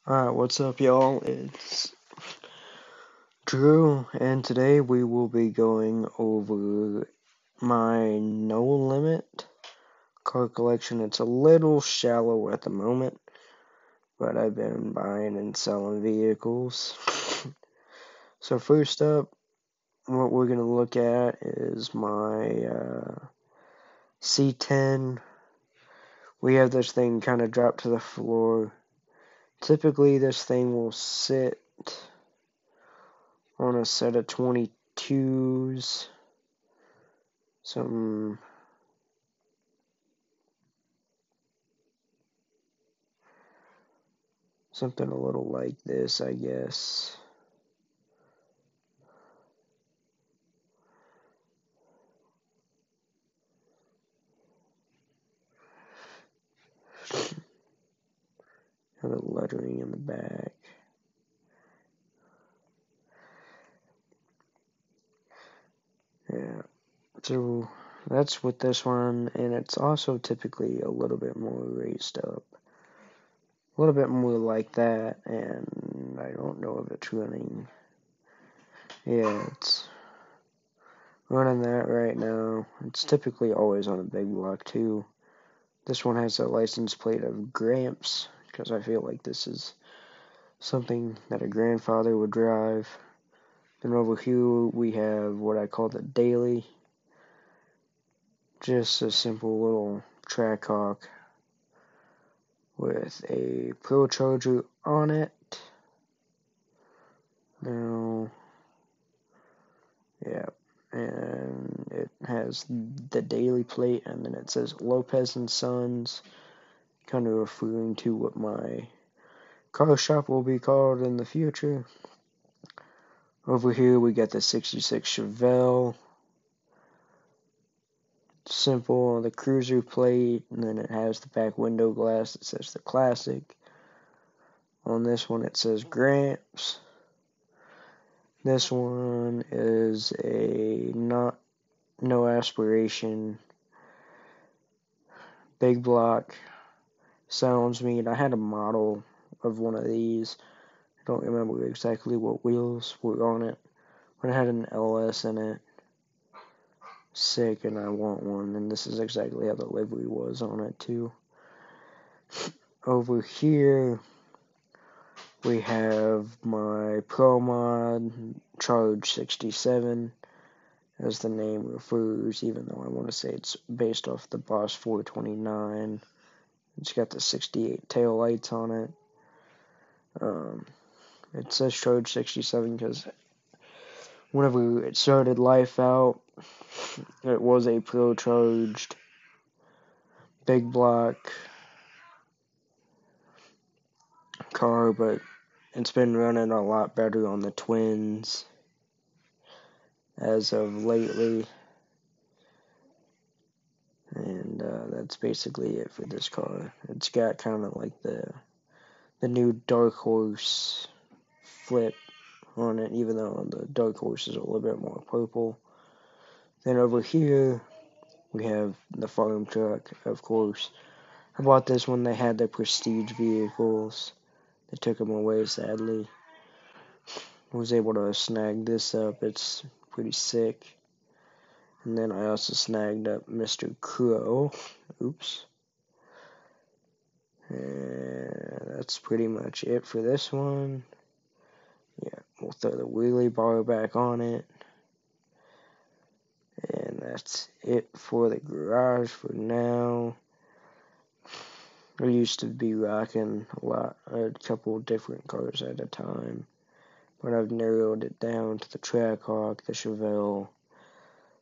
Alright, what's up, y'all? It's Drew, and today we will be going over my No Limit car collection. It's a little shallow at the moment, but I've been buying and selling vehicles. So, first up, what we're going to look at is my C10. We have this thing kind of dropped to the floor. Typically, this thing will sit on a set of 22s. Something a little like this, I guess. Have the lettering in the back. Yeah, so that's with this one, and it's also typically a little bit more raised up. A little bit more like that, and I don't know if it's running. Yeah, it's running that right now. It's typically always on a big block, too. This one has a license plate of Gramps, because I feel like this is something that a grandfather would drive. Then over here we have what I call the Daily. Just a simple little Trackhawk with a Pro Charger on it. Now, yeah, and it has the Daily plate, and then it says Lopez and Sons, kind of referring to what my car shop will be called in the future. Over here we got the 66 Chevelle. Simple on the cruiser plate, and then it has the back window glass that says the Classic. On this one it says Gramps. This one is a no aspiration big block sounds mean. I had a model of one of these. I don't remember exactly what wheels were on it, but it had an LS in it. Sick, and I want one, and this is exactly how the livery was on it too. Over here we have my Pro Mod Charge 67, as the name refers, even though I want to say it's based off the Boss 429. It's got the 68 tail lights on it. It says Charge 67 because whenever it started life out, it was a Pro Charged big block car, but it's been running a lot better on the twins as of lately. And that's basically it for this car. It's got kind of like the new Dark Horse flip on it, even though the Dark Horse is a little bit more purple. Then over here, we have the farm truck, of course. I bought this when they had the prestige vehicles. They took them away, sadly. I was able to snag this up. It's pretty sick. And then I also snagged up Mr. Crow. Oops. And that's pretty much it for this one. Yeah, we'll throw the wheelie bar back on it. And that's it for the garage for now. I used to be rocking a couple different cars at a time, but I've narrowed it down to the Trackhawk, the Chevelle,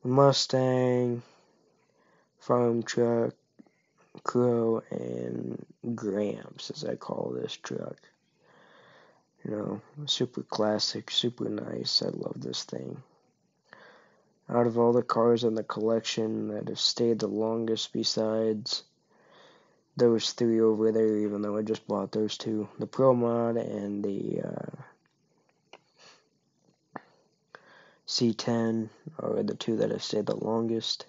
the Mustang, farm truck, Crow, and Gramps, as I call this truck. You know, super classic, super nice. I love this thing. Out of all the cars in the collection that have stayed the longest besides those three over there, even though I just bought those two, the Pro Mod and the C10 are the two that have stayed the longest.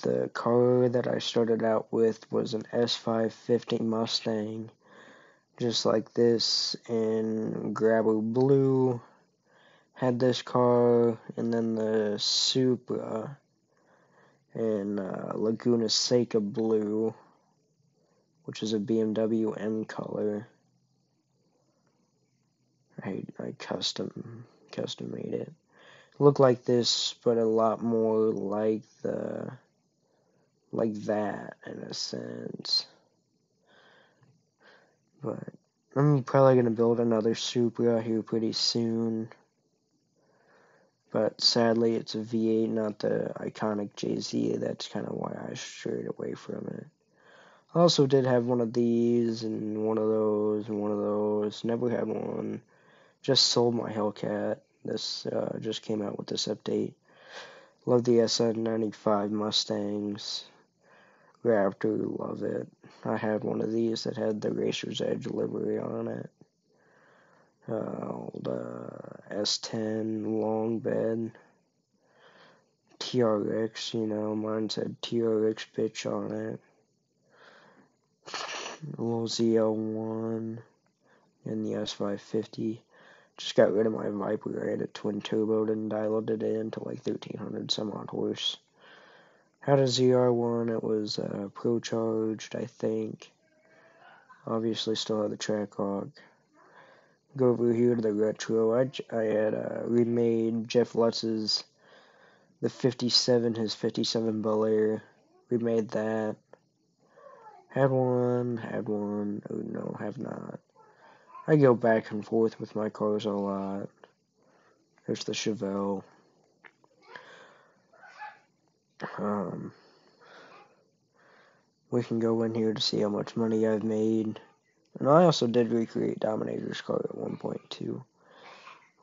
The car that I started out with was an S550 Mustang, just like this in Grabber Blue. Had this car, and then the Supra in Laguna Seca Blue, which is a BMW M color. I custom made it. Looked like this, but a lot more like that in a sense. But I'm probably gonna build another Supra here pretty soon. But sadly, it's a V8, not the iconic JZ. That's kind of why I strayed away from it. I also did have one of these, and one of those, and one of those. Never had one. Just sold my Hellcat. This just came out with this update. Love the SN95 Mustangs. Raptor, love it. I had one of these that had the Racer's Edge livery on it. The S10 long bed. TRX, mine said TRX bitch on it. A little ZL1 and the S550. Just got rid of my Viper. I had a twin turbo and dialed it in to like 1300 some odd horse. Had a ZR1. It was pro charged, I think. Obviously, still had the Trackhawk. Go over here to the retro. I had remade Jeff Lutz's the 57, his 57 Bel Air. Remade that. Had one. Oh no, have not. I go back and forth with my cars a lot. There's the Chevelle. We can go in here to see how much money I've made. And I also did recreate Dominator's car at 1.2.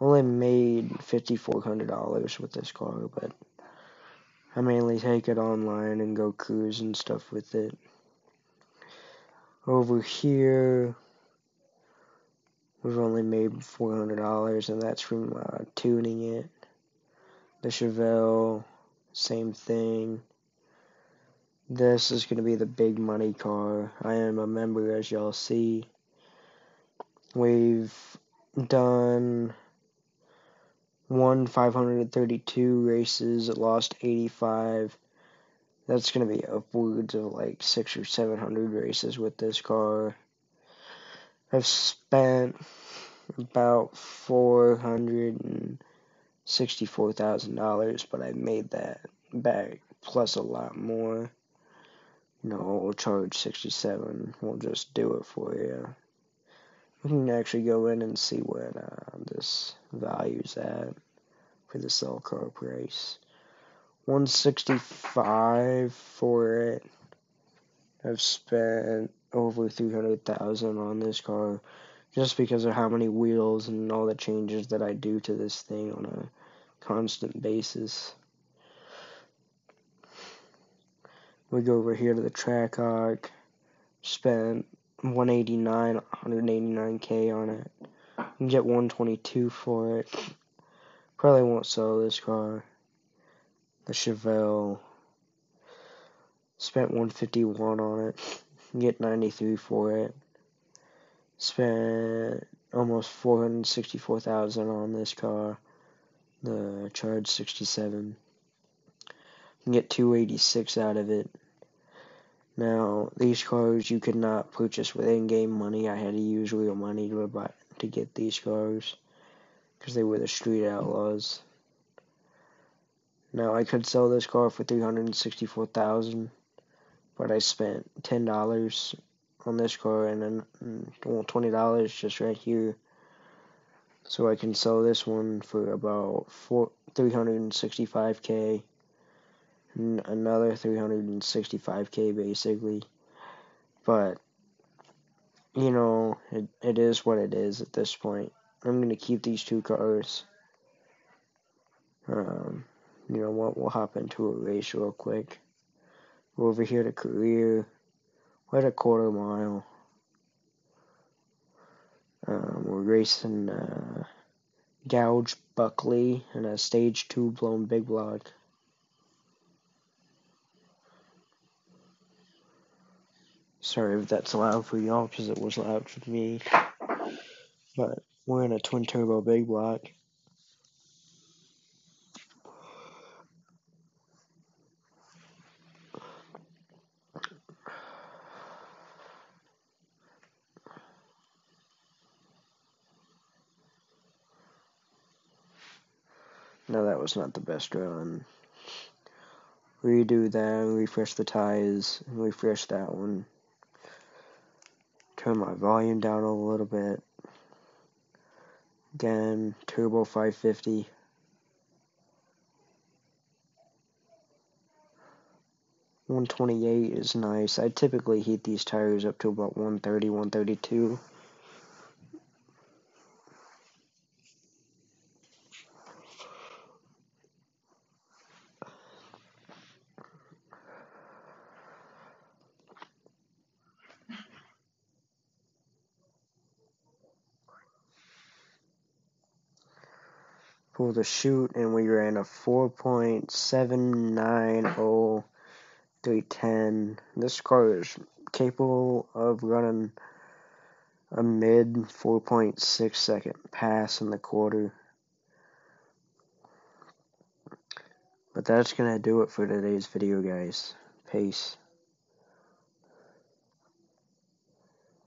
Only made $5,400 with this car, but I mainly take it online and go cruise and stuff with it. Over here, we've only made $400, and that's from tuning it. The Chevelle, same thing. This is going to be the big money car. I am a member, as y'all see. We've done 532 races, lost 85. That's going to be upwards of like 600 or 700 races with this car. I've spent about $464,000, but I made that back plus a lot more. We'll charge 67. We'll just do it for you. We can actually go in and see what this value's at for the sell car price. 165 for it. I've spent over 300,000 on this car just because of how many wheels and all the changes that I do to this thing on a constant basis. We go over here to the Trackhawk. Spent 189K on it. You can get 122 for it. Probably won't sell this car. The Chevelle. Spent 151 on it. You can get 93 for it. Spent almost 464,000 on this car. The Charge 67. You can get 286 out of it. Now, these cars you could not purchase with in-game money. I had to use real money to get these cars because they were the Street Outlaws. Now, I could sell this car for $364,000, but I spent $10 on this car and then $20 just right here. So I can sell this one for about $365K. Another $365K basically. But it is what it is at this point. I'm gonna keep these two cars. We'll hop into a race real quick. We're over here to Career. We're at a quarter mile. We're racing Gouge Buckley in a stage 2 blown big block. Sorry if that's loud for y'all, because it was loud for me. But we're in a twin turbo big block. No, that was not the best run. Redo that, refresh the tires, refresh that one. Turn my volume down a little bit. Again, turbo 550. .128 is nice. I typically heat these tires up to about 130, 132. For the chute, and we ran a 4.790 310. This car is capable of running a mid 4.6 second pass in the quarter. But that's gonna do it for today's video, guys. Peace.